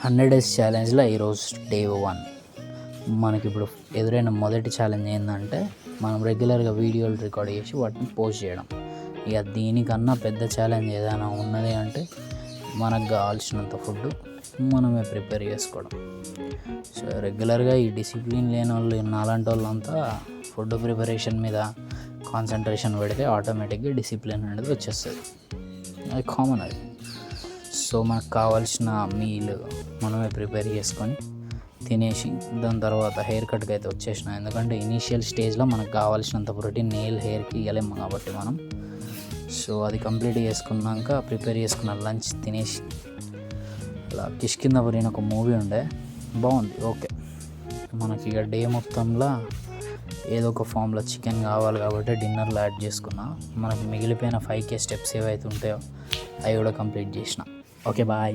100 days ఛాలెంజ్లో ఈరోజు day 1. మనకిప్పుడు ఎదురైన మొదటి ఛాలెంజ్ ఏంటంటే మనం రెగ్యులర్గా వీడియోలు రికార్డ్ చేసి వాటిని పోస్ట్ చేయడం. ఇక దీనికన్నా పెద్ద ఛాలెంజ్ ఏదైనా ఉన్నది అంటే మనకు కావాల్సినంత ఫుడ్ మనమే ప్రిపేర్ చేసుకోవడం. సో రెగ్యులర్గా ఈ డిసిప్లిన్ లేని వాళ్ళు నాలాంటి వాళ్ళంతా ఫుడ్ ప్రిపరేషన్ మీద కాన్సన్ట్రేషన్ పెడితే ఆటోమేటిక్గా డిసిప్లిన్ అనేది వచ్చేస్తుంది. అది కామన్ అది. సో మనకు కావాల్సిన మీల్ మనమే ప్రిపేర్ చేసుకొని తినేసి దాని తర్వాత హెయిర్ కట్కి అయితే వచ్చేసిన. ఎందుకంటే ఇనీషియల్ స్టేజ్లో మనకు కావాల్సినంత ప్రోటీన్ నెయిల్ హెయిర్కి ఇవ్వలేము కాబట్టి మనం. సో అది కంప్లీట్ చేసుకున్నాక ప్రిపేర్ చేసుకున్న లంచ్ తినేసి అలా కిష్కింధపురి ఒక మూవీ ఉండే, బాగుంది. ఓకే, మనకి ఇక డే మొత్తంలో ఏదో ఒక ఫామ్లో చికెన్ కావాలి కాబట్టి డిన్నర్లో యాడ్ చేసుకున్నా. మనకు మిగిలిపోయిన 5K స్టెప్స్ ఏవైతే ఉంటాయో అవి కూడా కంప్లీట్ చేసిన. Okay, bye.